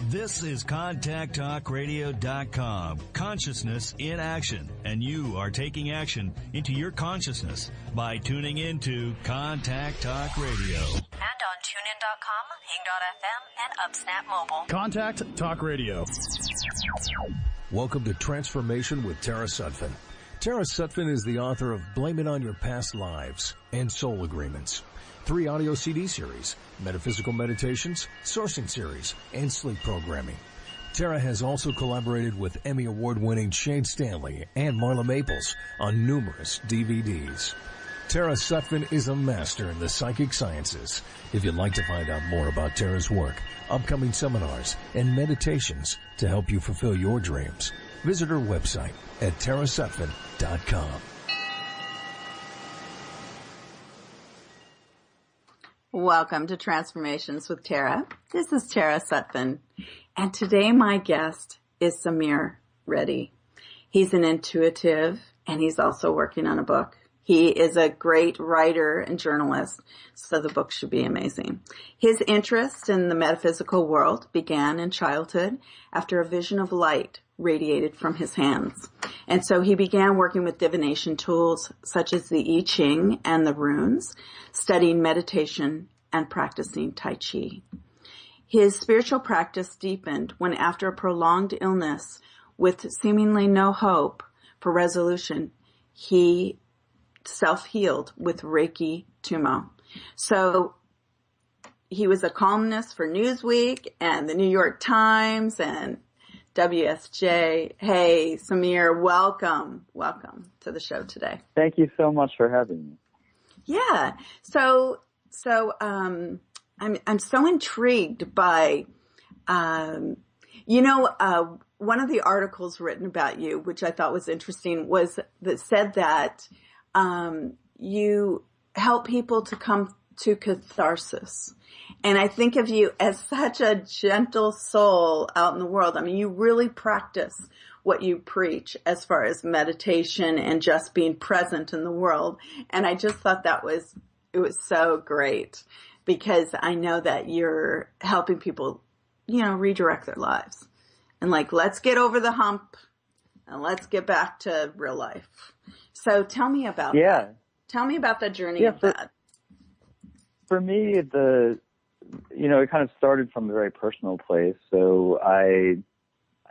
This is ContactTalkRadio.com. Consciousness in action. And you are taking action into your consciousness by tuning into Contact Talk Radio. And on TuneIn.com, Hing.fm, and UpSnap Mobile. Contact Talk Radio. Welcome to Transformation with Tara Sutphen. Tara Sutphen is the author of Blame It on Your Past Lives and Soul Agreements. 3 audio CD series, metaphysical meditations, sourcing series, and sleep programming. Tara has also collaborated with Emmy Award-winning Shane Stanley and Marla Maples on numerous DVDs. Tara Sutphen is a master in the psychic sciences. If you'd like to find out more about Tara's work, upcoming seminars, and meditations to help you fulfill your dreams, visit her website at tarasutphen.com. Welcome to Transformations with Tara. This is Tara Sutphen, and today my guest is Reddy. He's an intuitive, and he's also working on a book. He is a great writer and journalist, so the book should be amazing. His interest in the metaphysical world began in childhood after a vision of light radiated from his hands. And so he began working with divination tools such as the I Ching and the runes, studying meditation and practicing Tai Chi. His spiritual practice deepened when, after a prolonged illness with seemingly no hope for resolution, he self-healed with Reiki Tumo. So he was a columnist for Newsweek and the New York Times and WSJ. Hey, Samir, welcome to the show today. Thank you so much for having me. Yeah. So I'm so intrigued by, one of the articles written about you, which I thought was interesting, was that said that, you help people to come to catharsis. And I think of you as such a gentle soul out in the world. I mean, you really practice what you preach as far as meditation and just being present in the world. And I just thought it was so great because I know that you're helping people, redirect their lives. And let's get over the hump and let's get back to real life. So tell me about that. Tell me about the journey of that. For me, it kind of started from a very personal place. So I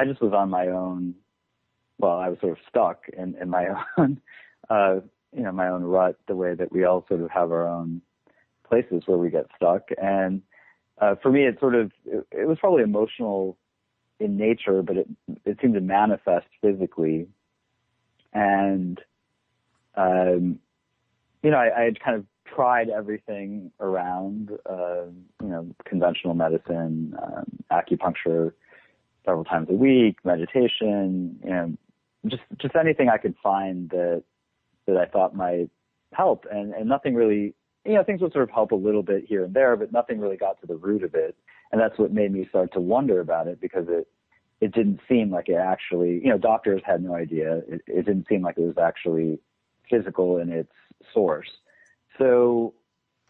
just was on my own. Well, I was sort of stuck in my own, my own rut, the way that we all sort of have our own places where we get stuck. And for me, it was probably emotional in nature, but it seemed to manifest physically. And, I had kind of tried everything around, conventional medicine, acupuncture several times a week, meditation, just anything I could find that I thought might help. And nothing really, things would sort of help a little bit here and there, but nothing really got to the root of it. And that's what made me start to wonder about it, because it didn't seem like it actually, doctors had no idea. It didn't seem like it was actually physical in its source. So,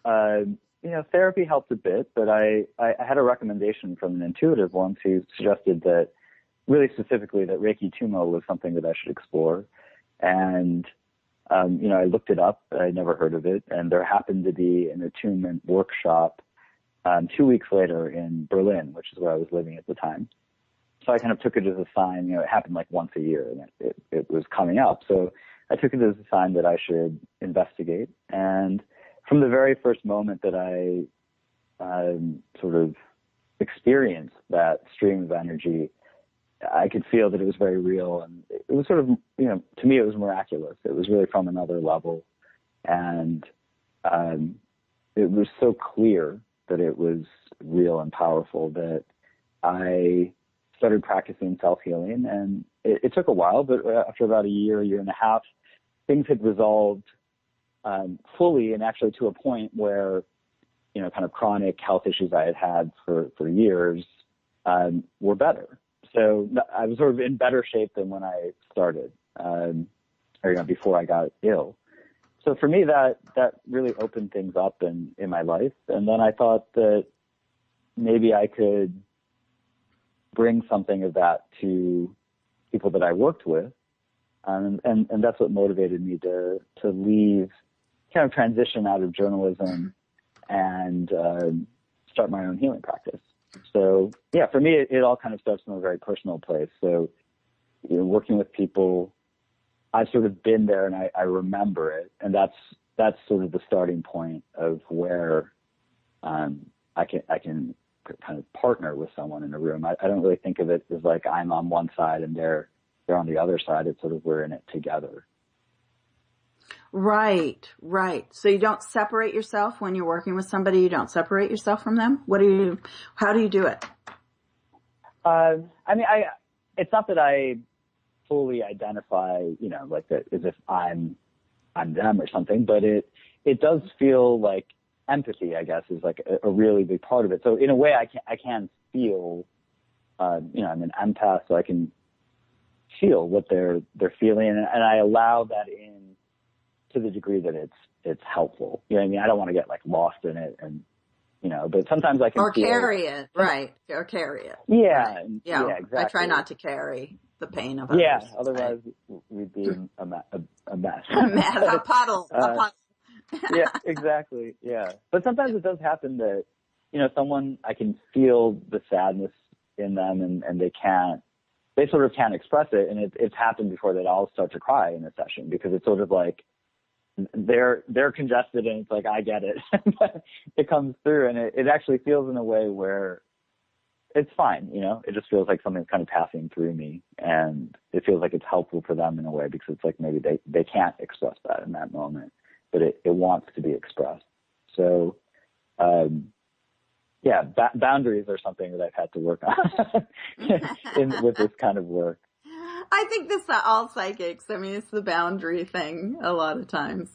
therapy helped a bit, but I had a recommendation from an intuitive once who suggested that, really specifically, that Reiki Tumo was something that I should explore. And, I looked it up. I'd never heard of it. And there happened to be an attunement workshop 2 weeks later in Berlin, which is where I was living at the time. So I kind of took it as a sign, it happened like once a year, and it was coming up. So I took it as a sign that I should investigate. And from the very first moment that I sort of experienced that stream of energy, I could feel that it was very real. And it was sort of, to me, it was miraculous. It was really from another level. And it was so clear that it was real and powerful that I started practicing self-healing. And it took a while, but after about a year and a half, things had resolved fully, and actually to a point where, kind of chronic health issues I had had for years were better. So I was sort of in better shape than when I started, before I got ill. So for me, that really opened things up in my life. And then I thought that maybe I could bring something of that to people that I worked with. And that's what motivated me to leave, kind of transition out of journalism and start my own healing practice. So yeah, for me, it all kind of starts from a very personal place. So, working with people, I've sort of been there and I remember it. And that's sort of the starting point of where I can kind of partner with someone in a room. I don't really think of it as like I'm on one side and they're on the other side. It's sort of we're in it together. Right. So you don't separate yourself when you're working with somebody. You don't separate yourself from them. How do you do it? It's not that I fully identify, like that as if I'm them or something, but it does feel like empathy, I guess, is like a really big part of it. So in a way, I can feel, I'm an empath, so I can feel what they're feeling, and I allow that in to the degree that it's helpful. You know what I mean? I don't want to get like lost in it, and but sometimes I can carry it, right? Or carry it. Yeah, right. Yeah, exactly. I try not to carry the pain of others. Yeah, otherwise we'd be in a mess. A puddle. Yeah, exactly. Yeah, but sometimes it does happen that someone, I can feel the sadness in them, and they sort of can't express it, and it's happened before that I'll start to cry in a session because it's sort of like they're congested and it's like I get it. It comes through, and it actually feels in a way where it's fine. It just feels like something's kind of passing through me, and it feels like it's helpful for them in a way because it's like maybe they can't express that in that moment, but it wants to be expressed. So, boundaries are something that I've had to work on with this kind of work. I think this is all psychics. I mean, it's the boundary thing a lot of times.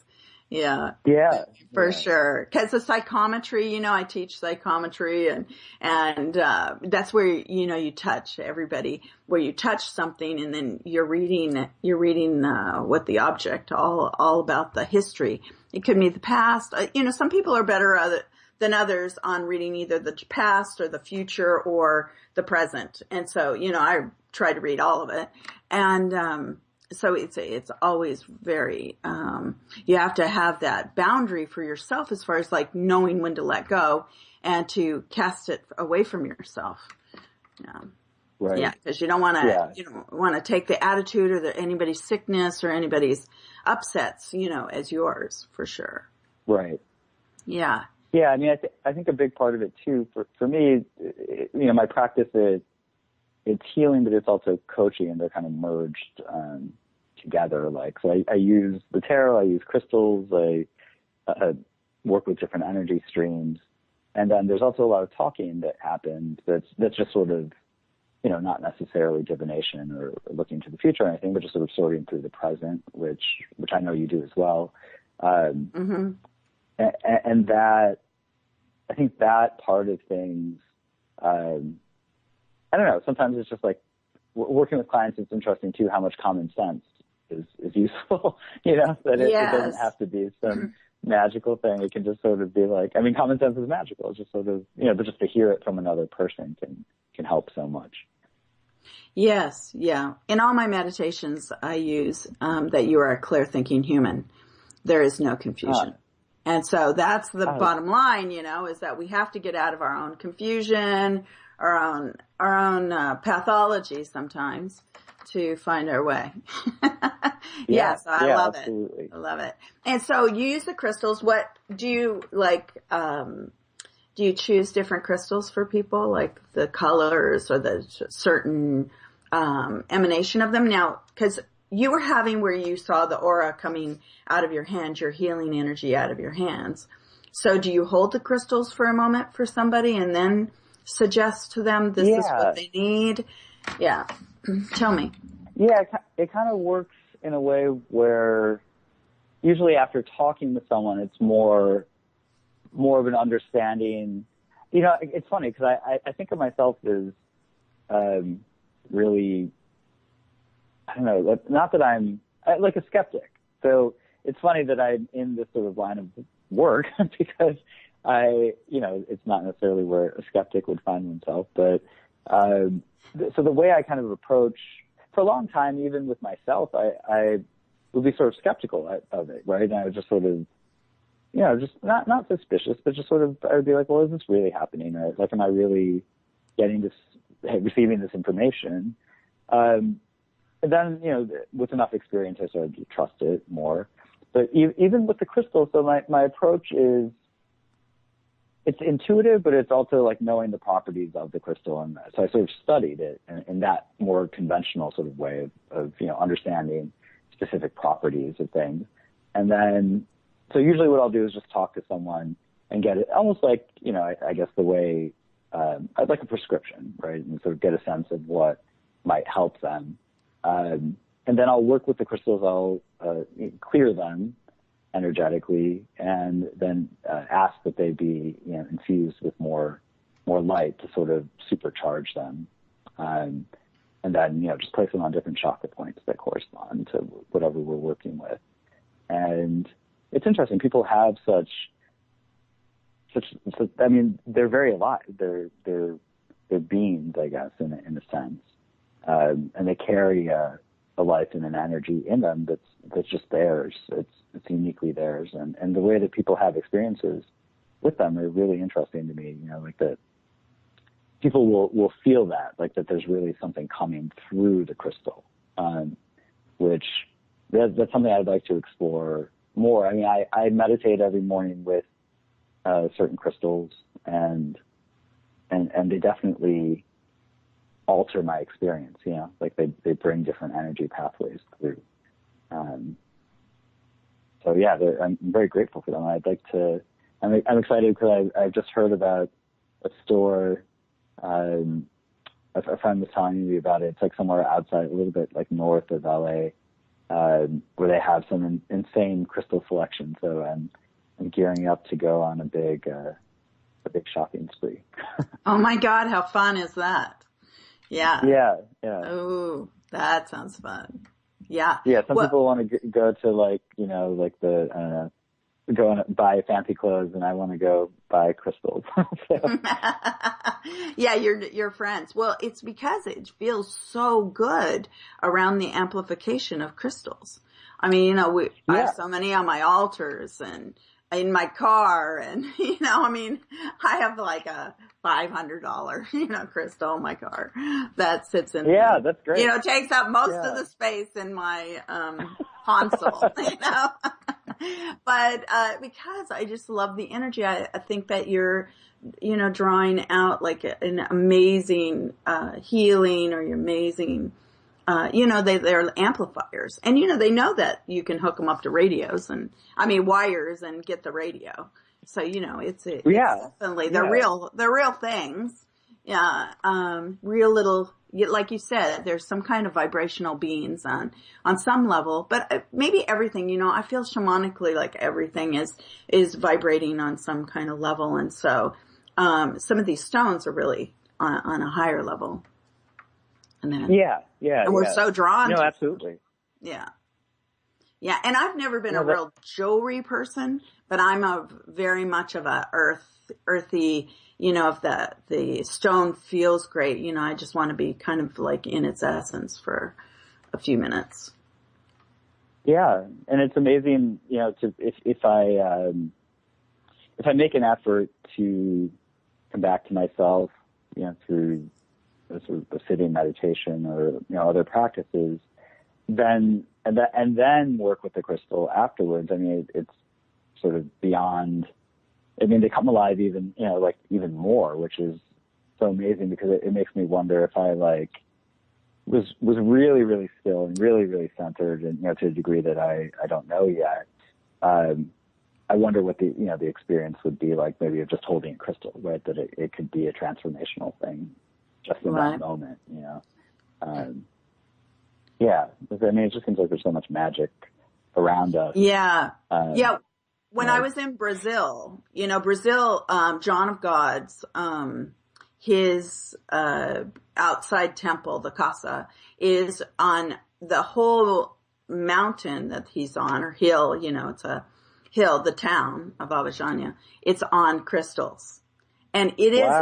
Yeah. Yeah. For sure. Cause the psychometry, I teach psychometry and that's where, you touch everybody, where you touch something and then you're reading what the object, all about the history. It could be the past. Some people are better than others on reading either the past or the future or the present. And so, I try to read all of it. And, so it's always very, you have to have that boundary for yourself as far as like knowing when to let go and to cast it away from yourself. Yeah. Right. Yeah. Cause you don't want to, you don't want to take the attitude or anybody's sickness or anybody's upsets, as yours for sure. Right. Yeah. Yeah. I mean, I think a big part of it too, for me, my practice is, it's healing, but it's also coaching, and they're kind of merged together. Like, so I use the tarot, I use crystals, I work with different energy streams, and then there's also a lot of talking that happens. That's just sort of, not necessarily divination or looking to the future or anything, but just sort of sorting through the present, which I know you do as well. And that, I think that part of things. I don't know. Sometimes it's just like working with clients. It's interesting too how much common sense is useful. That it doesn't have to be some magical thing. It can just sort of be like, common sense is magical. It's just sort of but just to hear it from another person can help so much. Yes, yeah. In all my meditations, I use that you are a clear thinking human. There is no confusion. And so that's the bottom line, is that we have to get out of our own confusion, our own pathology sometimes to find our way. Yes, I love absolutely. It. I love it. And so you use the crystals. What do you like? Do you choose different crystals for people, like the colors or the certain emanation of them? Now, because you were having where you saw the aura coming out of your hands, your healing energy out of your hands. So do you hold the crystals for a moment for somebody and then suggest to them this is what they need? Yeah. Tell me. Yeah, it kind of works in a way where usually after talking with someone, it's more of an understanding. It's funny because I think of myself as really, I don't know, not that I'm like a skeptic. So it's funny that I'm in this sort of line of work because it's not necessarily where a skeptic would find themselves, but So the way I kind of approach, for a long time, even with myself, I would be sort of skeptical of it, right? And I would just sort of, just not suspicious, but just sort of, I would be like, well, is this really happening? Or like, am I really getting this, receiving this information? And then, with enough experience, I started to trust it more. But even with the crystals, so my approach is, it's intuitive, but it's also like knowing the properties of the crystal. And so I sort of studied it in that more conventional sort of way of understanding specific properties of things. And then, so usually what I'll do is just talk to someone and get it almost like, I guess the way, I'd like a prescription, right? And sort of get a sense of what might help them. And then I'll work with the crystals. I'll clear them energetically, and then ask that they be infused with more light to sort of supercharge them, and then just place them on different chakra points that correspond to whatever we're working with. And it's interesting. People have such. I mean, they're very alive. They're beings, I guess, in a sense, and they carry a life and an energy in them that's just theirs. It's uniquely theirs, and the way that people have experiences with them are really interesting to me. Like that people will feel that, like that there's really something coming through the crystal, which that's something I'd like to explore more. I mean, I meditate every morning with certain crystals, and they definitely alter my experience, like they bring different energy pathways through. So yeah, I'm very grateful for them. I'm excited because I've just heard about a store, a friend was telling me about it. It's like somewhere outside, a little bit like north of LA, where they have some insane crystal selection. So I'm gearing up to go on a big shopping spree. Oh my God, how fun is that? Yeah. Yeah. Oh, that sounds fun. Yeah. Yeah. Some people want to go to like go and buy fancy clothes, and I want to go buy crystals. Yeah, you're friends. Well, it's because it feels so good around the amplification of crystals. I mean, I have so many on my altars and in my car, and I have like a $500 crystal in my car that sits in that's great. Takes up most of the space in my console. But because I just love the energy, I think that you're drawing out like an amazing healing, or you're amazing. They're amplifiers, and they know that you can hook them up to radios wires and get the radio. So it's definitely they're real things. Yeah, real little, like you said, there's some kind of vibrational beings on some level, but maybe everything. I feel shamanically like everything is vibrating on some kind of level, and so some of these stones are really on a higher level. And then, and we're so drawn. No, absolutely. Yeah. And I've never been a real jewelry person, but I'm very much of a earthy, if the stone feels great, I just want to be kind of like in its essence for a few minutes. Yeah. And it's amazing, if I make an effort to come back to myself, through sort of sitting meditation or other practices, then work with the crystal afterwards. I mean, it's sort of beyond. I mean, they come alive even even more, which is so amazing, because it makes me wonder if I was really, really still and really, really centered, and to a degree that I don't know yet. I wonder what the experience would be like, maybe of just holding a crystal, right? That it could be a transformational thing just in that moment, I mean, it just seems like there's so much magic around us. Yeah. When I was in Brazil, John of God's, his outside temple, the casa, is on the whole mountain that he's on, or hill, it's a hill, the town of Avajanya. It's on crystals. And it is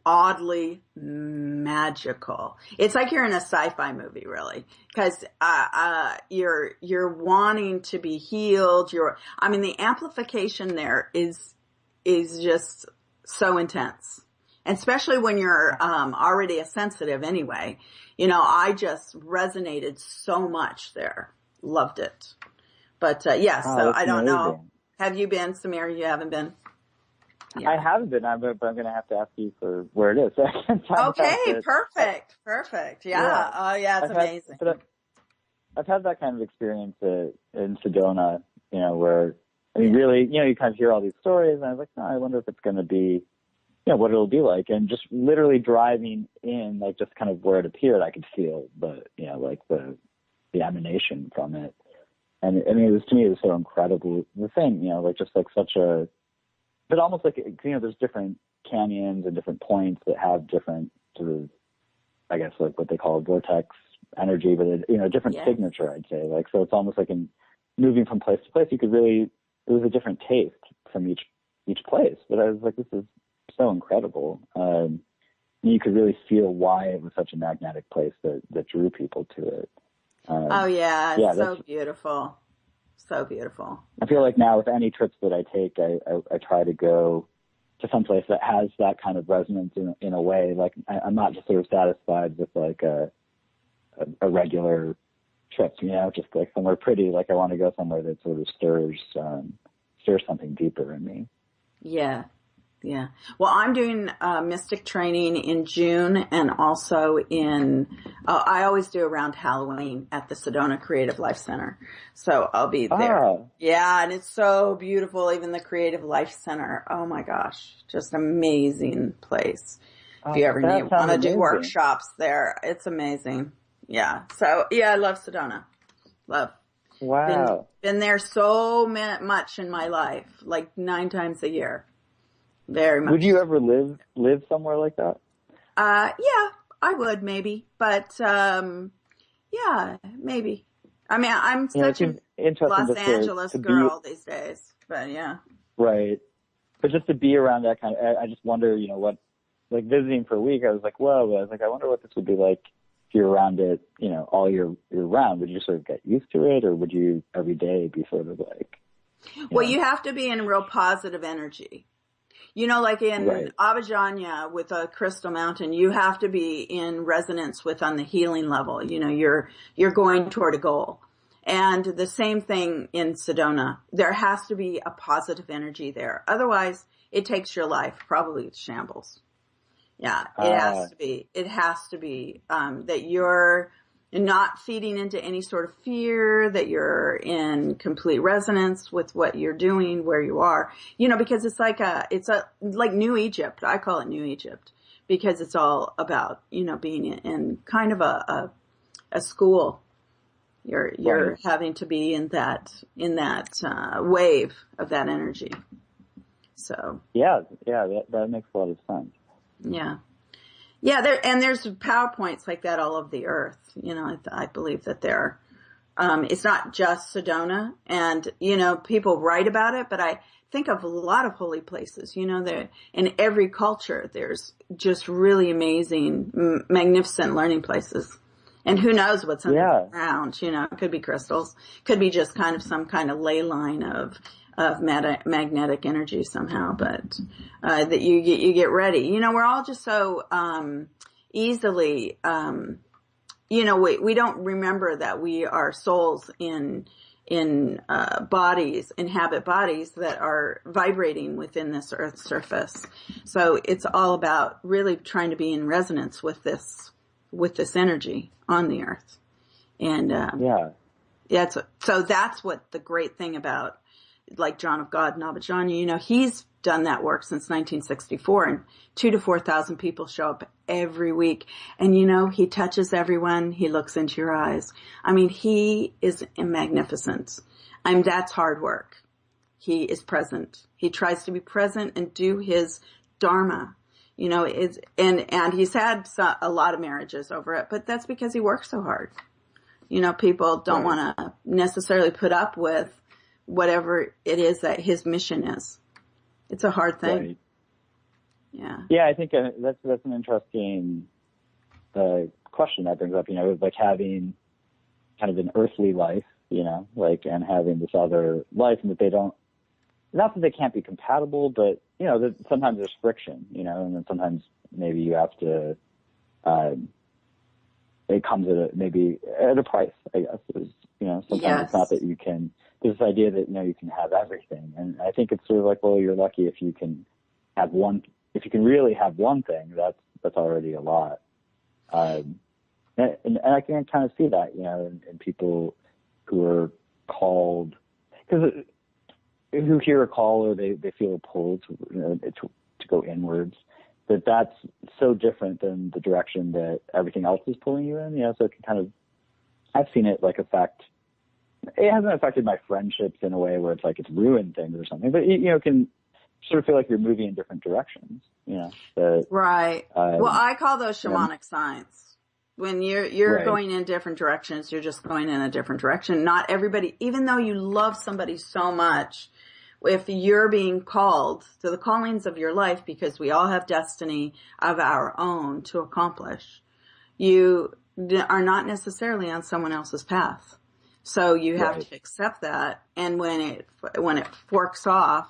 oddly magical. It's like you're in a sci-fi movie, really, because you're wanting to be healed. The amplification there is just so intense, and especially when you're already a sensitive anyway. I just resonated so much there. Loved it. But so I don't know. Have you been, Samir? You haven't been? Yeah. I haven't been, but I'm going to have to ask you for where it is. Okay, perfect. Yeah. Oh, yeah, it's amazing. I've had that kind of experience in Sedona, where, really, you kind of hear all these stories, and I was like, no, I wonder if it's going to be, what it'll be like. And just literally driving in, like, just kind of where it appeared, I could feel the emanation from it. And to me, it was so incredible. The thing, just like such a, but almost like, there's different canyons and different points that have different sort of, I guess, like what they call vortex energy, but different signature, I'd say. Like, so it's almost like in moving from place to place, it was a different taste from each place. But I was like, this is so incredible. You could really feel why it was such a magnetic place that drew people to it. It's so beautiful. So beautiful. I feel like now with any trips that I take, I try to go to some place that has that kind of resonance in a way. Like, I'm not just sort of satisfied with like a regular trip, just like somewhere pretty. Like, I want to go somewhere that sort of stirs something deeper in me. Yeah. Yeah. Well, I'm doing mystic training in June, and also I always do around Halloween at the Sedona Creative Life Center. So I'll be there. Oh. Yeah. And it's so beautiful. Even the Creative Life Center. Oh my gosh. Just amazing place. If you ever want to do workshops there, it's amazing. Yeah. So I love Sedona. Love. Wow. Been there so much in my life, like 9 times a year. Very much. Would you ever live somewhere like that? Yeah, I would maybe, but maybe. I'm such an Los Angeles girl these days, but yeah. Right, but just to be around that kind of, I just wonder, what, like visiting for a week, I was like, whoa, I was like, I wonder what this would be like if you're around it, all year round. Would you sort of get used to it, or would you every day be sort of like? Well, you have to be in real positive energy. Like in Abajanya with a crystal mountain, you have to be in resonance with on the healing level. You're going toward a goal. And the same thing in Sedona. There has to be a positive energy there. Otherwise, it takes your life probably to shambles. Yeah, it has to be. It has to be that you're not feeding into any sort of fear, that you're in complete resonance with what you're doing, where you are, because it's like like New Egypt. I call it New Egypt because it's all about, being in kind of a school. You're having to be in that wave of that energy. So. Yeah, that makes a lot of sense. Yeah. Yeah, there's PowerPoints like that all over the earth. I believe that it's not just Sedona, and, people write about it, but I think of a lot of holy places, there in every culture, there's just really amazing, magnificent learning places. And who knows what's in the ground, it could be crystals, could be just kind of some kind of ley line of magnetic energy somehow, but that you get ready. We're all just so easily, we don't remember that we are souls in bodies, inhabit bodies that are vibrating within this earth's surface. So it's all about really trying to be in resonance with this energy on the earth. And so that's what the great thing about, like John of God in Abajanya, he's done that work since 1964, and 2,000 to 4,000 people show up every week. And he touches everyone. He looks into your eyes. He is magnificent. That's hard work. He is present. He tries to be present and do his dharma. And he's had a lot of marriages over it, but that's because he works so hard. People don't want to necessarily put up with whatever it is that his mission is. It's a hard thing. Yeah. Yeah, I think that's an interesting question that brings up, like having kind of an earthly life, like, and having this other life, and that they don't, not that they can't be compatible, but, that sometimes there's friction, and then sometimes maybe you have to, it comes maybe at a price, I guess. Sometimes Yes. It's not that you can, there's this idea that, you can have everything. And I think it's sort of like, well, you're lucky if you can have if you can really have one thing, that's already a lot. And I can kind of see that, in people who are called, because who hear a call or they feel a pull to go inwards, that's so different than the direction that everything else is pulling you in. So it can kind of, I've seen it like affect. It hasn't affected my friendships in a way where it's like it's ruined things or something, but it can sort of feel like you're moving in different directions. Right. Well, I call those shamanic signs. When you're right. going in different directions, you're just going in a different direction. Not everybody, even though you love somebody so much, if you're being called to the callings of your life, because we all have destiny of our own to accomplish, you are not necessarily on someone else's path. So you have right. to accept that. And when it forks off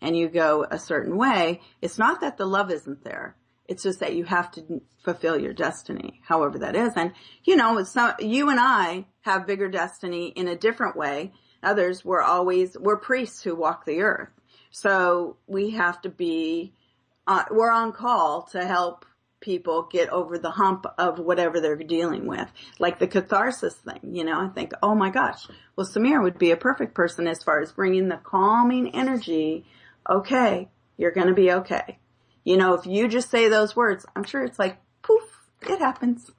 and you go a certain way, it's not that the love isn't there. It's just that you have to fulfill your destiny, however that is. And, you and I have bigger destiny in a different way. Others, we're priests who walk the earth. So we have to we're on call to help people get over the hump of whatever they're dealing with. Like the catharsis thing, I think, oh my gosh, well, Samir would be a perfect person as far as bringing the calming energy. Okay, you're going to be okay. If you just say those words, I'm sure it's like, poof, it happens.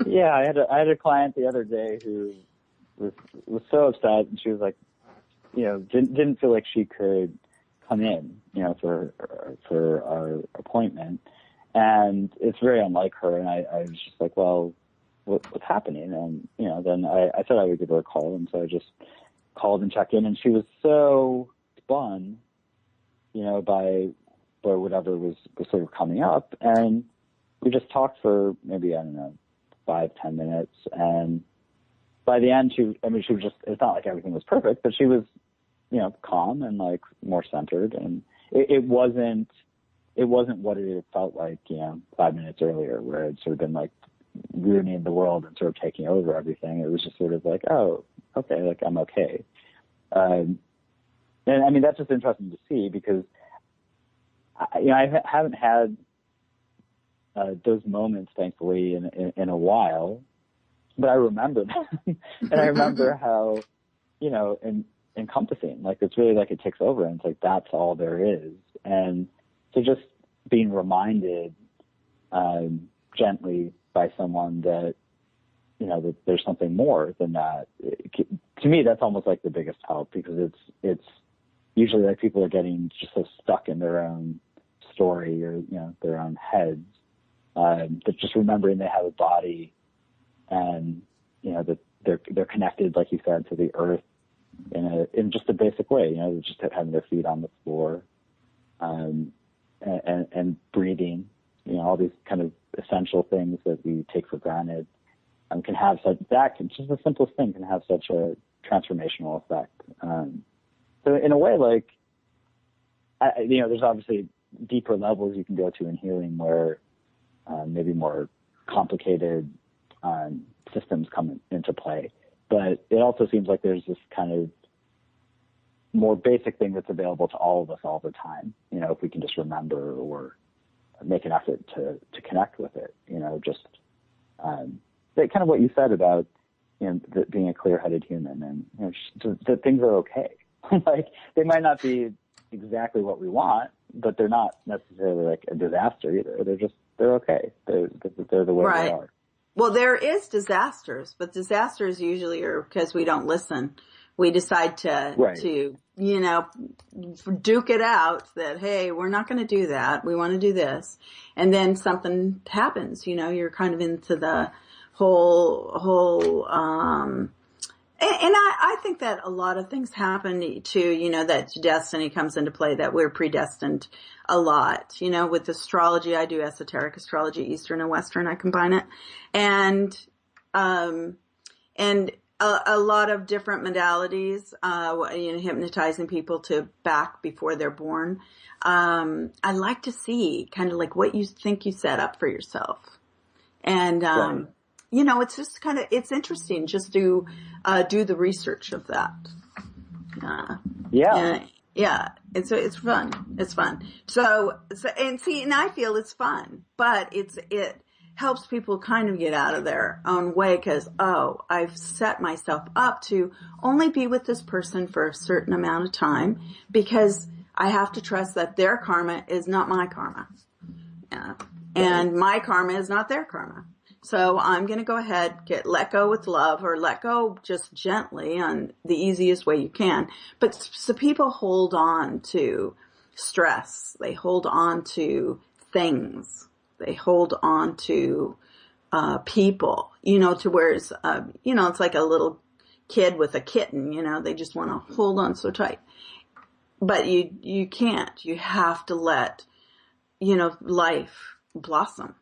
Yeah, I had a client the other day who was so upset, and she was like, didn't feel like she could come in, for our appointment, and it's very unlike her. And I was just like, well, what's happening? And then I said I would give her a call, and so I just called and checked in, and she was so spun, by whatever was sort of coming up, and we just talked for maybe, I don't know, 5-10 minutes, and by the end, she was just, it's not like everything was perfect, but she was, calm and like more centered. And it wasn't what it had felt like, 5 minutes earlier, where it sort of been like ruining the world and sort of taking over everything. It was just sort of like, oh, okay, like I'm okay. And that's just interesting to see, because I haven't had those moments, thankfully, in a while. But I remember them, and I remember how, encompassing, like it's really like it takes over, and it's like that's all there is. And so just being reminded gently by someone that, that there's something more than that, to me, that's almost like the biggest help, because it's usually like people are getting just so stuck in their own story or, their own heads, that just remembering they have a body, and that they're connected, like you said, to the earth in just a basic way. Just having their feet on the floor, and breathing. All these kind of essential things that we take for granted, can have just the simplest thing can have such a transformational effect. So in a way, like, there's obviously deeper levels you can go to in healing, where maybe more complicated systems come into play. But it also seems like there's this kind of more basic thing that's available to all of us all the time, if we can just remember or make an effort to connect with it, just kind of what you said about, being a clear-headed human, and, that things are okay. Like, they might not be exactly what we want, but they're not necessarily like a disaster either. They're okay. They're the way right. they are. Well, there is disasters, but disasters usually are because we don't listen. We decide to duke it out that, hey, we're not going to do that. We want to do this. And then something happens, you're kind of into the whole, And I think that a lot of things happen too, that destiny comes into play, that we're predestined a lot, with astrology. I do esoteric astrology, Eastern and Western, I combine it. And a lot of different modalities, hypnotizing people to back before they're born. I like to see kind of like what you think you set up for yourself. And, Right. it's just it's interesting just to do the research of that. Yeah. Yeah. It's fun. It's fun. So, and I feel it's fun, but it helps people kind of get out of their own way because, I've set myself up to only be with this person for a certain amount of time because I have to trust that their karma is not my karma. Yeah. And my karma is not their karma. So I'm going to go ahead, let go with love, or let go just gently on the easiest way you can. But so people hold on to stress. They hold on to things. They hold on to people, to where it's, it's like a little kid with a kitten, they just want to hold on so tight. But you can't. You have to let, life blossom.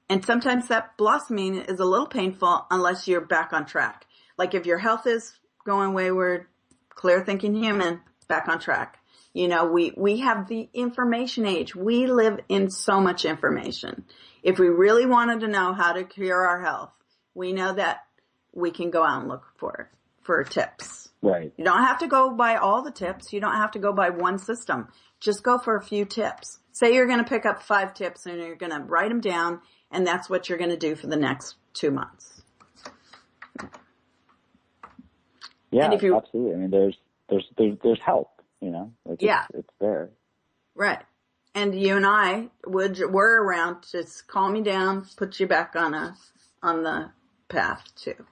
And sometimes that blossoming is a little painful unless you're back on track. Like if your health is going wayward, clear thinking human, back on track. We have the information age. We live in so much information. If we really wanted to know how to cure our health, we know that we can go out and look for tips. Right. You don't have to go by all the tips. You don't have to go by one system. Just go for a few tips. Say you're going to pick up 5 tips and you're going to write them down, and that's what you're going to do for the next 2 months. Yeah, and if you, absolutely. I mean, there's help, it's there. Right. And you and I were around to calm you down, put you back on the path too.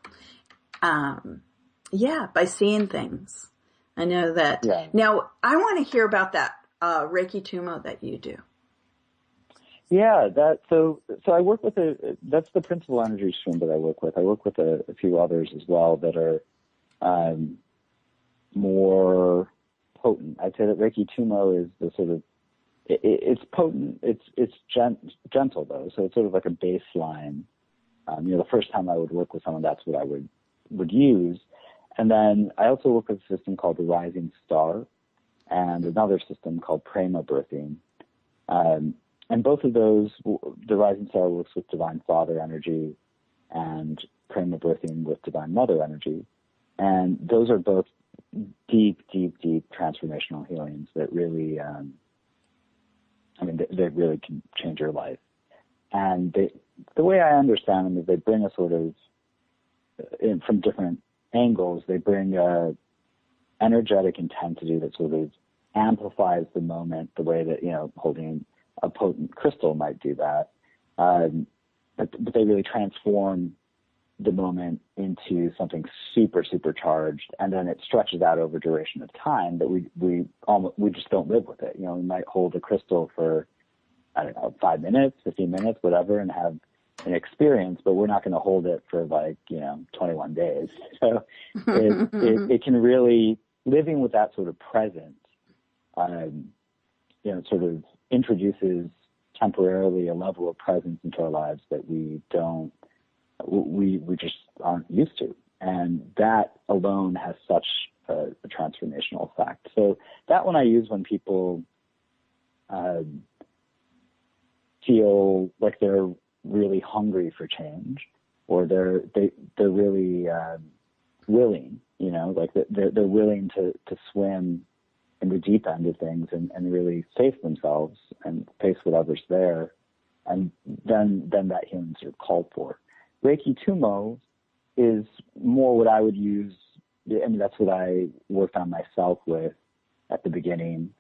By seeing things. I know that. Yeah. Now, I want to hear about that Reiki Tumo that you do. Yeah, so I work with that's the principal energy stream that I work with. I work with a few others as well that are more potent. I'd say that Reiki Tumo is the sort of, it's potent, it's gentle though, so it's sort of like a baseline. The first time I would work with someone, that's what I would use. And then I also work with a system called the Rising Star and another system called Prema Birthing. And both of those, the Rising Star works with Divine Father energy and Prema Birthing with Divine Mother energy. And those are both deep, deep, deep transformational healings that really, they really can change your life. And the way I understand them is they bring a sort of, from different angles, they bring a energetic intensity that sort of amplifies the moment the way that, holding a potent crystal might do that. But they really transform the moment into something super, super charged, and then it stretches out over duration of time that we just don't live with it. We might hold a crystal for, 5 minutes, 15 minutes, whatever, and have an experience, but we're not going to hold it for 21 days. So it can really, living with that sort of presence, sort of introduces temporarily a level of presence into our lives that we just aren't used to. And that alone has such a transformational effect. So that one I use when people feel like they're really hungry for change, or they're really willing, they're willing to swim in the deep end of things and really face themselves and face whatever's there. And then that healing's are called for. Reiki Tumo is more what I would use. That's what I worked on myself with at the beginning.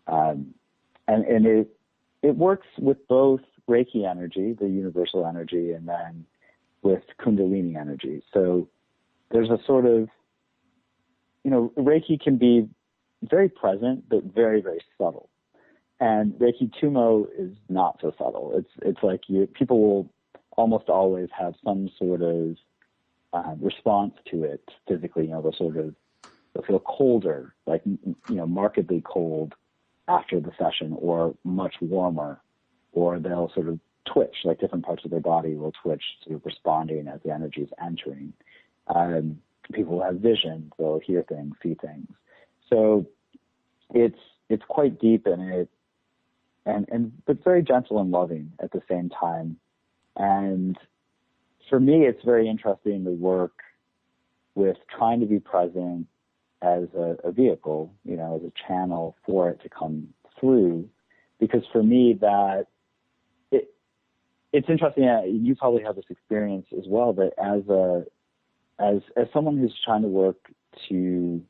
And it works with both Reiki energy, the universal energy, and then with Kundalini energy. So there's a sort of, Reiki can be very present, but very, very subtle. And Reiki Tumo is not so subtle. It's like people will almost always have some sort of response to it physically. They'll feel colder, like, markedly cold after the session, or much warmer, or they'll sort of twitch, like different parts of their body will twitch, sort of responding as the energy is entering. People will have vision, they'll hear things, see things. So it's quite deep in it, but very gentle and loving at the same time. And for me, it's very interesting to work with trying to be present as a vehicle, as a channel for it to come through. Because for me, that it's interesting. You probably have this experience as well, that as someone who's trying to work to,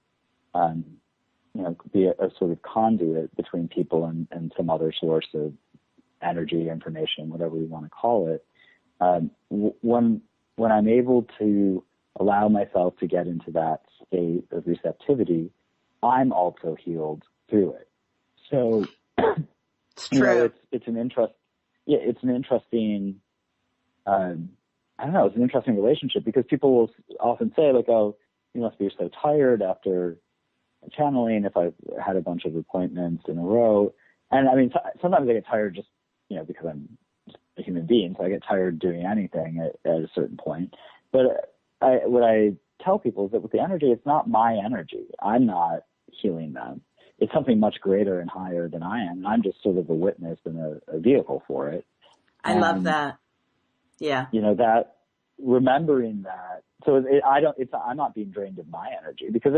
be a sort of conduit between people and some other source of energy, information, whatever you want to call it. When I'm able to allow myself to get into that state of receptivity, I'm also healed through it. So, it's true. It's an interest. Yeah, it's an interesting. It's an interesting relationship, because people will often say, like, "Oh, you must be so tired after channeling if I've had a bunch of appointments in a row." And I mean, sometimes I get tired just, because I'm just a human being, so I get tired doing anything at a certain point. But what I tell people is that with the energy, it's not my energy. I'm not healing them. It's something much greater and higher than I am. I'm just sort of a witness and a vehicle for it. I love that. Yeah. That remembering that. So I'm not being drained of my energy, because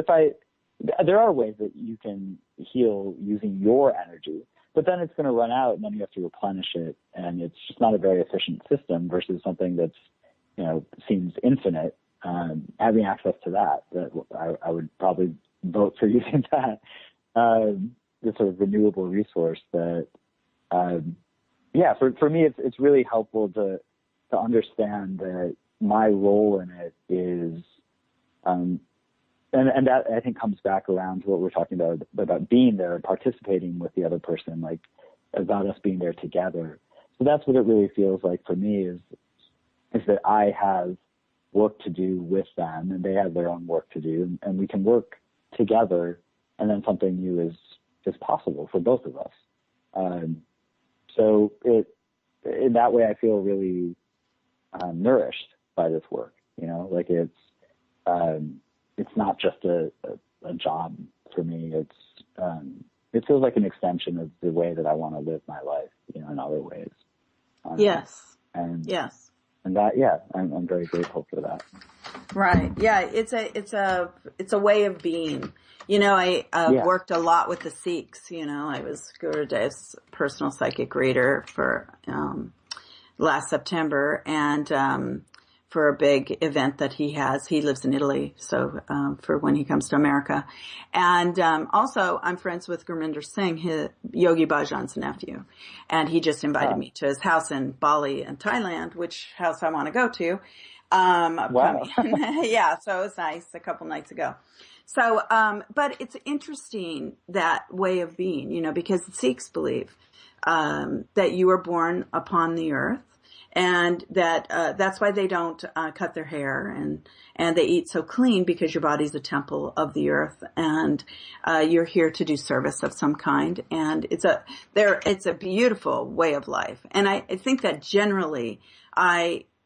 there are ways that you can heal using your energy, but then it's going to run out, and then you have to replenish it. And it's just not a very efficient system versus something that's, seems infinite. Having access to that I would probably vote for using that, the sort of renewable resource that, for me, it's really helpful to understand that my role in it is, and that I think comes back around to what we're talking about being there and participating with the other person, like about us being there together. So that's what it really feels like for me, is that I have work to do with them, and they have their own work to do, and we can work together, and then something new is possible for both of us. So in that way, I feel really nourished by this work. Like it's not just a job for me. It feels like an extension of the way that I want to live my life, in other ways. Yes. Yes. And that, I'm very grateful for that. Right. Yeah. It's a way of being. I worked a lot with the Sikhs. I was Gurudev's personal psychic reader for last September, and for a big event that he has. He lives in Italy, so for when he comes to America. And also, I'm friends with Gurminder Singh, Yogi Bhajan's nephew. And he just invited me to his house in Bali and Thailand, which house I want to go to. Wow. Yeah, so it was nice a couple nights ago. So, but it's interesting, that way of being, because the Sikhs believe that you are born upon the earth, and that that's why they don't cut their hair, and they eat so clean, because your body's a temple of the earth, and you're here to do service of some kind, and it's a beautiful way of life. And I think that generally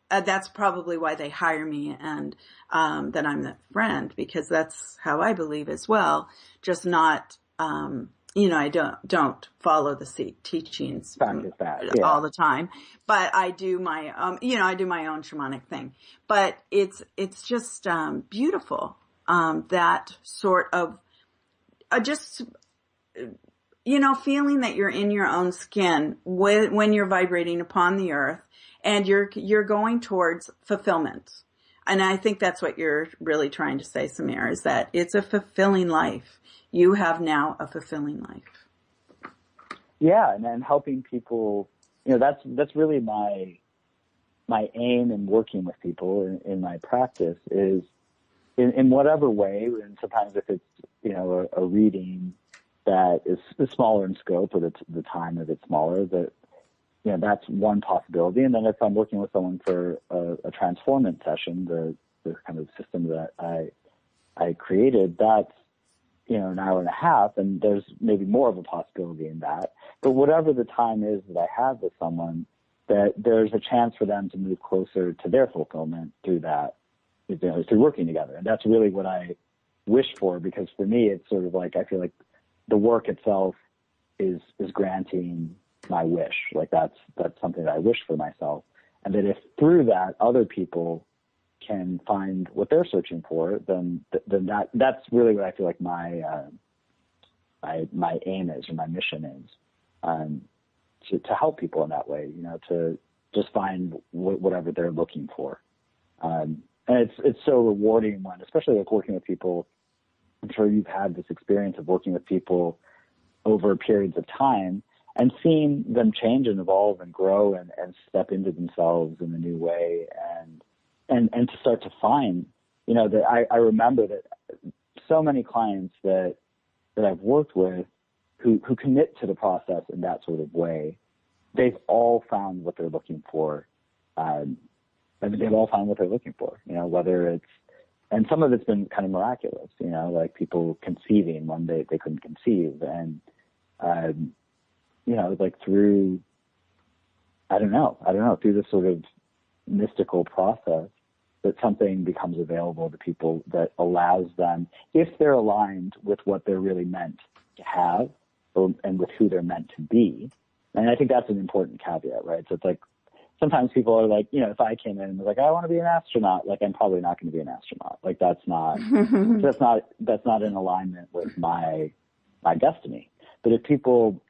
that's probably why they hire me, and that I'm the friend, because that's how I believe as well. Just not, I don't follow the Sikh teachings all the time, but I do my, I do my own shamanic thing. But it's just beautiful, that sort of just, feeling that you're in your own skin when you're vibrating upon the earth, and you're going towards fulfillment. And I think that's what you're really trying to say, Samir, is that it's a fulfilling life. You have now a fulfilling life. Yeah, and then helping people, that's really my aim in working with people in my practice, is in whatever way. And sometimes if it's, a reading that is smaller in scope, or the time of it's smaller, that, that's one possibility. And then if I'm working with someone for a transformant session, the the kind of system that I created, that's, an hour and a half, and there's maybe more of a possibility in that. But whatever the time is that I have with someone, that there's a chance for them to move closer to their fulfillment through that, through working together. And that's really what I wish for, because for me, it's sort of like, I feel like the work itself is granting my wish. Like that's something that I wish for myself. And that if through that other people can find what they're searching for, then that's really what I feel like my aim is, or my mission is, to help people in that way, to just find whatever they're looking for. And it's so rewarding when, especially like working with people. I'm sure you've had this experience of working with people over periods of time and seeing them change and evolve and grow and step into themselves in a new way, and to start to find, that I remember that so many clients that I've worked with who commit to the process in that sort of way, they've all found what they're looking for. They've all found what they're looking for, whether it's, and some of it's been kind of miraculous, like people conceiving when they couldn't conceive, and, like through, I don't know, through this sort of mystical process, that something becomes available to people that allows them, if they're aligned with what they're really meant to have, and with who they're meant to be. And I think that's an important caveat, right? So it's like, sometimes people are like, if I came in and was like, I want to be an astronaut, like I'm probably not going to be an astronaut. Like that's not in alignment with my destiny. But if people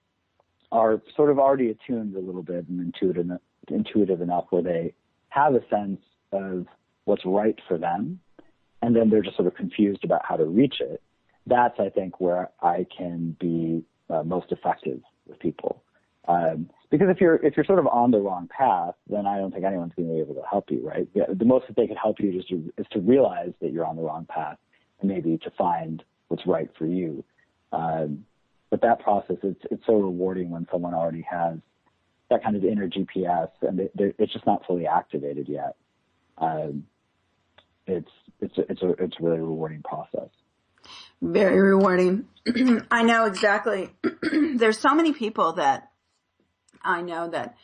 are sort of already attuned a little bit and intuitive enough where they have a sense of what's right for them, and then they're just sort of confused about how to reach it, that's, I think, where I can be most effective with people. Because if you're sort of on the wrong path, then I don't think anyone's going to be able to help you, right? The most that they could help you is to realize that you're on the wrong path, and maybe to find what's right for you. But that process, it's so rewarding when someone already has that kind of inner GPS, and it's just not fully activated yet. It's a really rewarding process. Very rewarding. I know exactly. There's so many people that I know that,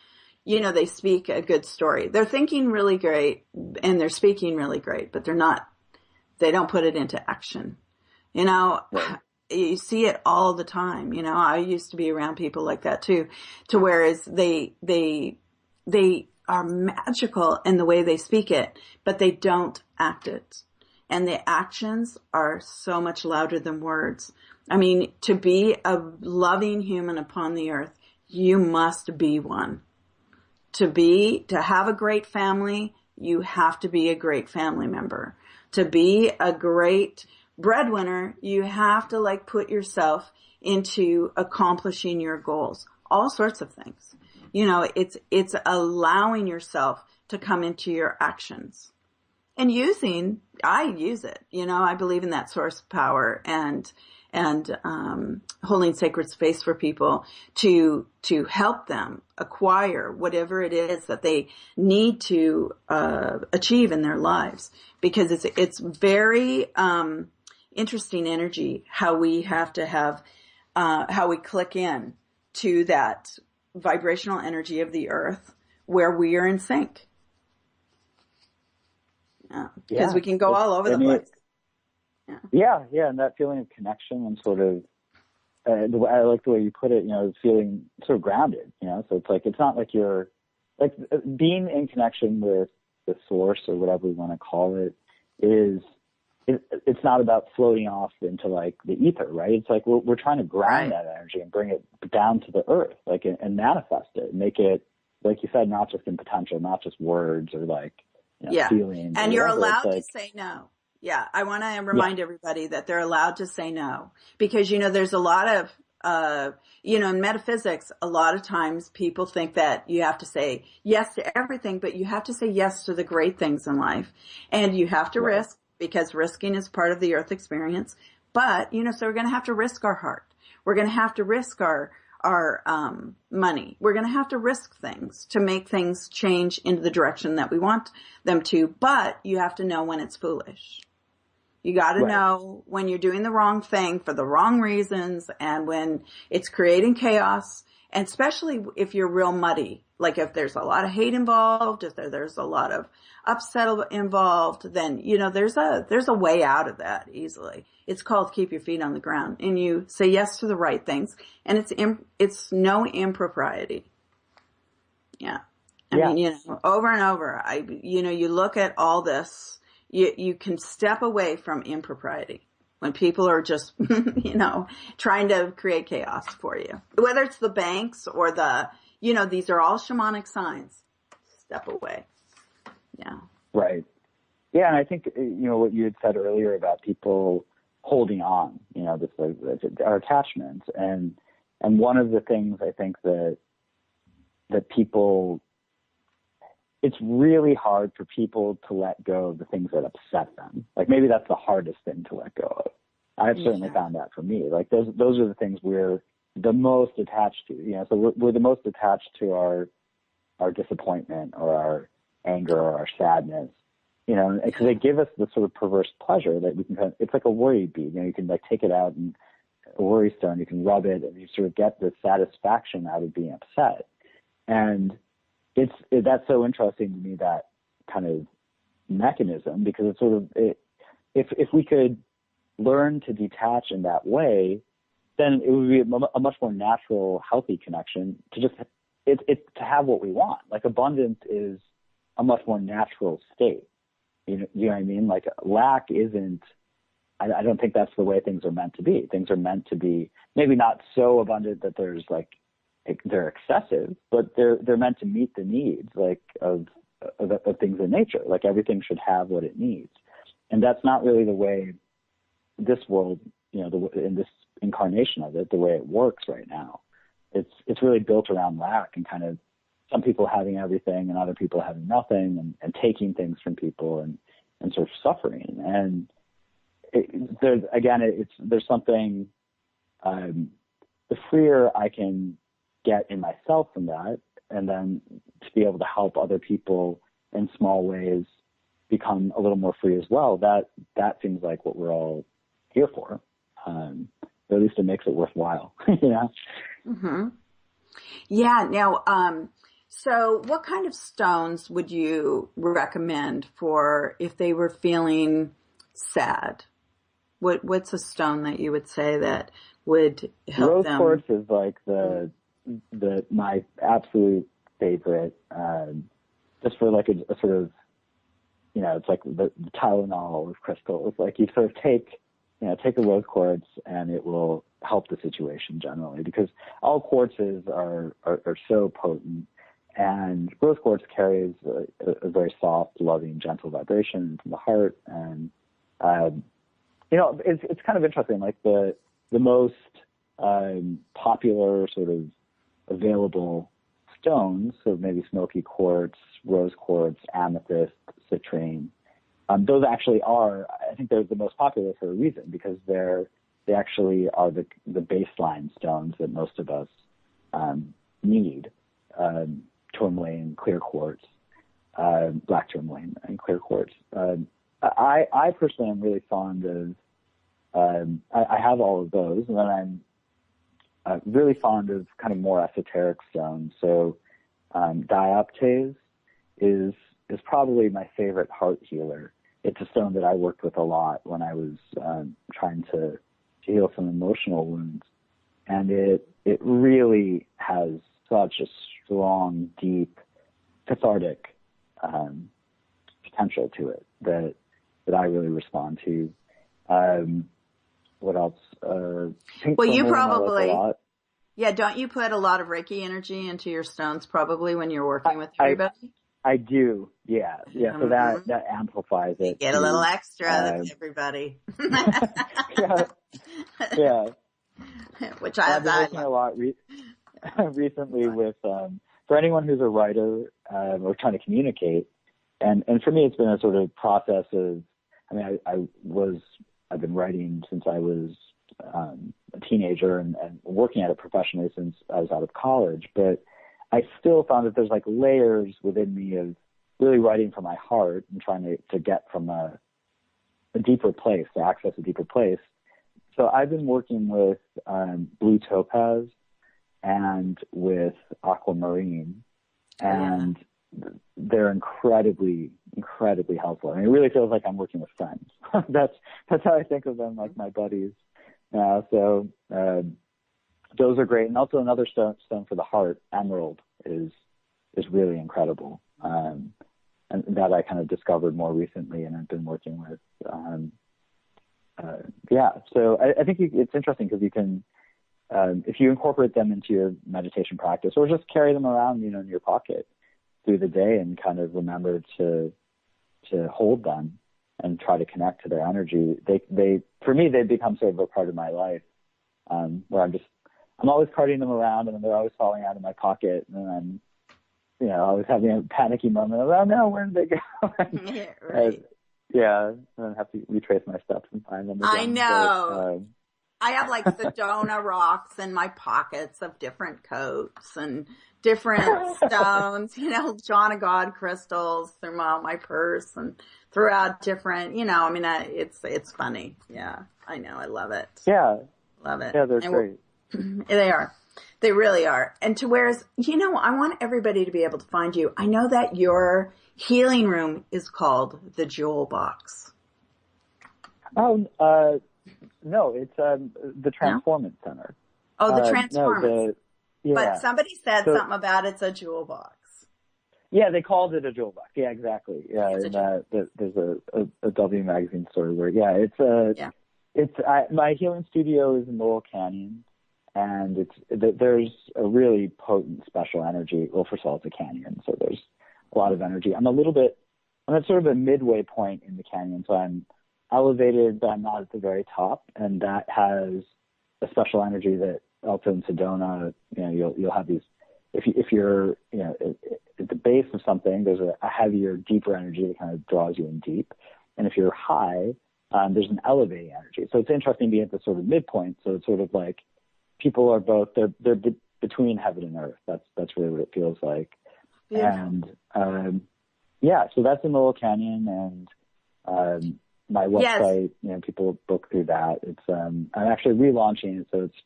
they speak a good story. They're thinking really great and they're speaking really great, but they don't put it into action. Right. You see it all the time. I used to be around people like that too, to whereas they are magical in the way they speak it, but they don't act it. And the actions are so much louder than words. I mean, to be a loving human upon the earth, you must be one. To have a great family, you have to be a great family member. To be a great breadwinner, you have to put yourself into accomplishing your goals. All sorts of things. It's allowing yourself to come into your actions. And I use it. I believe in that source power and holding sacred space for people to help them acquire whatever it is that they need to achieve in their lives, because it's very interesting energy how we have to have how we click in to that vibrational energy of the earth where we are in sync. Because we can go all over the place. Yeah, and that feeling of connection and sort of, I like the way you put it, feeling sort of grounded, so it's like, it's not like you're, like being in connection with the source or whatever we want to call it it's not about floating off into the ether, right? It's like we're trying to ground that energy and bring it down to the earth, and manifest it, and make it, like you said, not just in potential, not just words or feelings. And you're allowed to say no. Yeah, I want to remind everybody that they're allowed to say no, because, there's a lot of, in metaphysics, a lot of times people think that you have to say yes to everything, but you have to say yes to the great things in life, and you have to risk, because risking is part of the earth experience. But, so we're going to have to risk our heart. We're going to have to risk our money. We're going to have to risk things to make things change into the direction that we want them to, but you have to know when it's foolish. You got to know when you're doing the wrong thing for the wrong reasons and when it's creating chaos, and especially if you're real muddy. Like if there's a lot of hate involved, if there's a lot of upset involved, then, there's a way out of that easily. It's called keep your feet on the ground, and you say yes to the right things, and it's no impropriety. Yeah. I mean, over and over, you look at all this, you can step away from impropriety when people are just, trying to create chaos for you. Whether it's the banks or these are all shamanic signs. Step away. Yeah. Right. Yeah. And I think, what you had said earlier about people holding on, our attachments. And one of the things I think that people, it's really hard for people to let go of the things that upset them. Like maybe that's the hardest thing to let go of. I've certainly found that for me. Like those are the things we're the most attached to. So we're the most attached to our disappointment or our anger or our sadness. Because they give us the sort of perverse pleasure that we can it's like a worry bead. You can like take it out and a worry stone, you can rub it and you sort of get the satisfaction out of being upset. And that's so interesting to me, that kind of mechanism, because it's sort of, if we could learn to detach in that way, then it would be a much more natural, healthy connection to just, to have what we want. Like abundance is a much more natural state. You know what I mean? Like lack isn't, I don't think that's the way things are meant to be. Things are meant to be maybe not so abundant that there's like, they're excessive, but they're meant to meet the needs of things in nature. Like everything should have what it needs. And that's not really the way this world, in this incarnation of it, the way it works right now. It's really built around lack and kind of some people having everything and other people having nothing and taking things from people and sort of suffering. And there's something, the freer I can get in myself from that, and then to be able to help other people in small ways become a little more free as well, that seems like what we're all here for. Or at least it makes it worthwhile. Mm-hmm. Yeah. Now, so what kind of stones would you recommend for if they were feeling sad? What's a stone that you would say that would help them? Rose quartz is like my absolute favorite, just for like a sort of, it's like the Tylenol of crystals. Like you sort of take a rose quartz and it will help the situation generally, because all quartzes are so potent, and rose quartz carries a very soft, loving, gentle vibration from the heart. And, it's kind of interesting, like the most, popular sort of available stones, so maybe smoky quartz, rose quartz, amethyst, citrine. Those actually are, I think they're the most popular for a reason, because they actually are the baseline stones that most of us need. Tourmaline, clear quartz, black tourmaline, and clear quartz. I personally am really fond of, I have all of those, and then I'm really fond of kind of more esoteric stones. So dioptase is probably my favorite heart healer. It's a stone that I worked with a lot when I was trying to heal some emotional wounds. And it really has such a strong, deep, cathartic potential to it that I really respond to. What else? Well, you probably, don't you put a lot of Reiki energy into your stones probably when you're working with everybody? I do, yeah. So that amplifies it. You get a little extra, everybody. yeah. Which I've been working a lot recently with, for anyone who's a writer or trying to communicate, and for me it's been a sort of process of, I've been writing since I was a teenager and working at it professionally since I was out of college. But I still found that there's like layers within me of really writing from my heart and trying to get from a deeper place, to access a deeper place. So I've been working with blue topaz and with aquamarine, and they're incredibly, incredibly helpful. I mean, it really feels like I'm working with friends. That's how I think of them, like my buddies. So those are great. And also another stone for the heart, emerald, is really incredible. And that I kind of discovered more recently and I've been working with. So I think it's interesting because you can, if you incorporate them into your meditation practice or just carry them around, in your pocket through the day and kind of remember to hold them and try to connect to their energy. They for me, they become sort of a part of my life, where I'm always carting them around and they're always falling out of my pocket, and I'm, always having a panicky moment of, oh no, where did they go? Yeah, right. And I have to retrace my steps and find them again. I know. I have like Sedona rocks in my pockets of different coats and different stones, John of God crystals throughout my purse and throughout different, it's funny. Yeah, I know. I love it. Yeah. Love it. Yeah, they're great. They are. They really are. And to whereas, I want everybody to be able to find you. I know that your healing room is called the Jewel Box. Oh, no, it's the Transformance Center. Oh, the Transformance. But somebody said something about it's a jewel box. Yeah, they called it a jewel box. Yeah, exactly. Yeah, and there's a W magazine story where my healing studio is in Laurel Canyon, and there's a really potent special energy. Well, first of all, it's a canyon, so there's a lot of energy. I'm at sort of a midway point in the canyon, so I'm elevated, but I'm not at the very top, and that has a special energy that also in Sedona, you'll have these. If you're, at the base of something, there's a heavier, deeper energy that kind of draws you in deep, and if you're high, there's an elevating energy. So it's interesting being at the sort of midpoint. So it's sort of like people are both they're between heaven and earth. That's really what it feels like. Yeah. And so that's in Laurel Canyon, and my website, people book through that. It's I'm actually relaunching it, so it's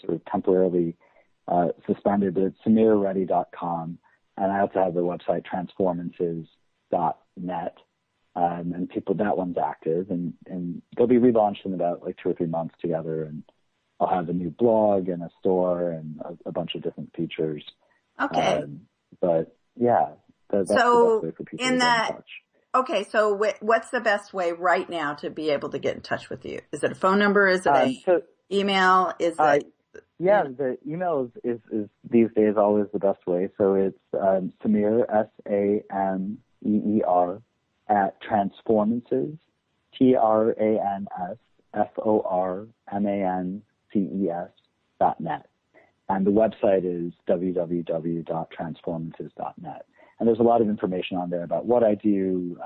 sort of temporarily suspended, but it's SamirReddy.com, and I also have the website transformances.net, and that one's active, and they'll be relaunched in about like 2 or 3 months together, and I'll have a new blog and a store and a bunch of different features. Okay. But yeah, that's the best way for people to get in touch. Okay, so what's the best way right now to be able to get in touch with you? Is it a phone number? Is it an email? Is it? Yeah, the email is these days always the best way. So it's Sameer, SAMEER, at Transformances, TRANSFORMANCES.net. And the website is www.transformances.net. And there's a lot of information on there about what I do,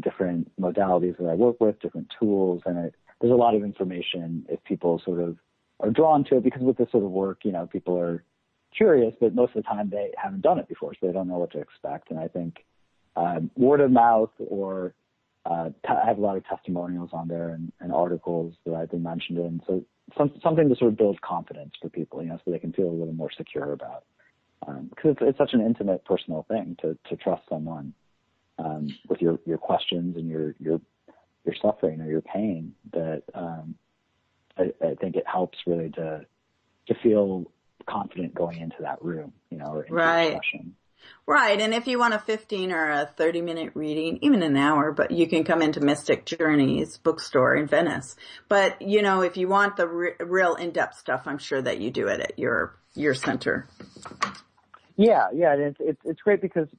different modalities that I work with, different tools, and there's a lot of information if people sort of are drawn to it, because with this sort of work, people are curious, but most of the time they haven't done it before, so they don't know what to expect. And I think word of mouth, or I have a lot of testimonials on there and articles that I've been mentioned in, so something to sort of build confidence for people, so they can feel a little more secure about. Because it's such an intimate, personal thing to trust someone with your questions and your suffering or your pain, that I think it helps really to feel confident going into that room, or into the session. Right. And if you want a 15 or a 30-minute reading, even an hour, but you can come into Mystic Journeys bookstore in Venice. But, if you want the real in-depth stuff, I'm sure that you do it at your center. Yeah, and it's great because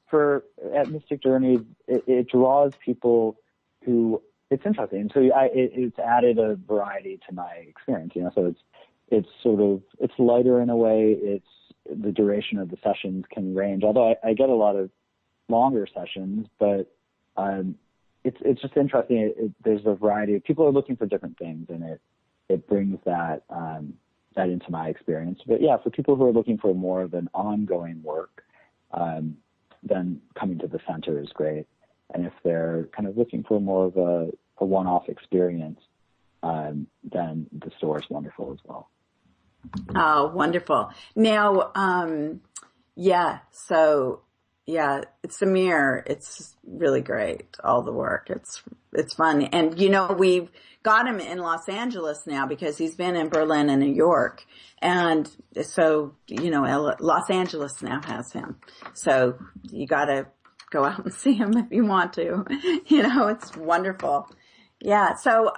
at Mystic Journeys, it draws people who, it's interesting. So it's added a variety to my experience, so it's lighter in a way. The duration of the sessions can range, although I get a lot of longer sessions, but it's just interesting. There's a variety of people are looking for different things in it. it brings that into my experience. But yeah, for people who are looking for more of an ongoing work, then coming to the center is great. And if they're kind of looking for more of a one-off experience, then the store is wonderful as well. Oh, wonderful. Now, Samir, it's really great. All the work. It's fun. And, we've got him in Los Angeles now because he's been in Berlin and New York. And so, Los Angeles now has him. So you got to go out and see him if you want to. It's wonderful. Yeah. So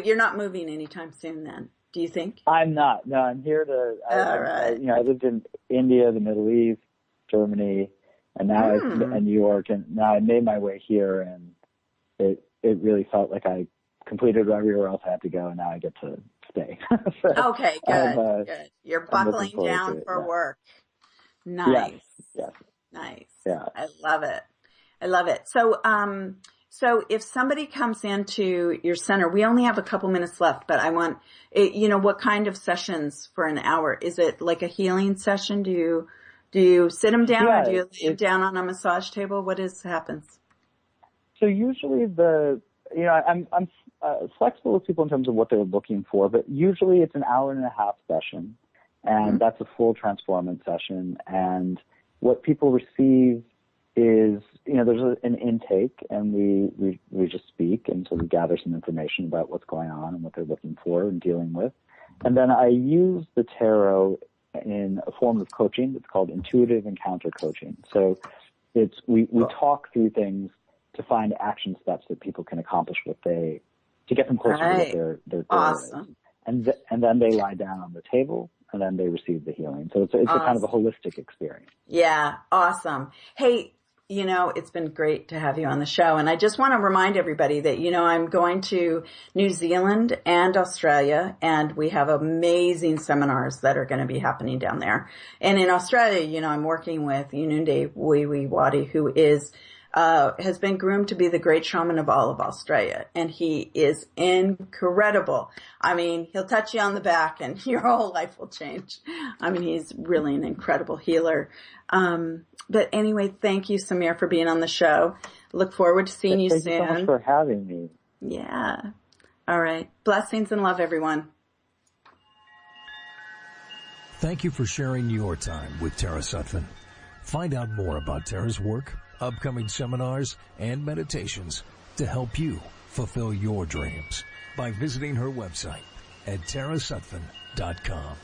you're not moving anytime soon then, do you think? I'm not. No, I'm here I lived in India, the Middle East, Germany, and now and New York, and now I made my way here, and it really felt like I completed everywhere else I had to go, and now I get to stay. Okay, good. You're buckling down for work. Nice. Yes. Nice. Yeah. I love it. So if somebody comes into your center, we only have a couple minutes left, but I want, what kind of sessions for an hour? Is it like a healing session? Do you sit them down or do you lay them down on a massage table? What happens? So usually I'm flexible with people in terms of what they're looking for, but usually it's an hour and a half session, and that's a full transformance session. And what people receive is, there's an intake, and we just speak, and so we gather some information about what's going on and what they're looking for and dealing with. And then I use the tarot in a form of coaching. It's called intuitive encounter coaching. So we talk through things to find action steps that people can accomplish to get them closer to what their goal is. And then they lie down on the table, and then they receive the healing. So it's awesome. A kind of a holistic experience. Yeah, awesome. Hey, it's been great to have you on the show. And I just want to remind everybody that, I'm going to New Zealand and Australia, and we have amazing seminars that are going to be happening down there. And in Australia, I'm working with Yununde Wiwiwadi, who has been groomed to be the great shaman of all of Australia. And he is incredible. I mean, he'll touch you on the back and your whole life will change. I mean, he's really an incredible healer. But anyway, thank you, Samir, for being on the show. Look forward to seeing you soon. Thank you so much for having me. Yeah. All right. Blessings and love, everyone. Thank you for sharing your time with Tara Sutphen. Find out more about Tara's work, upcoming seminars, and meditations to help you fulfill your dreams by visiting her website at tarasutphen.com.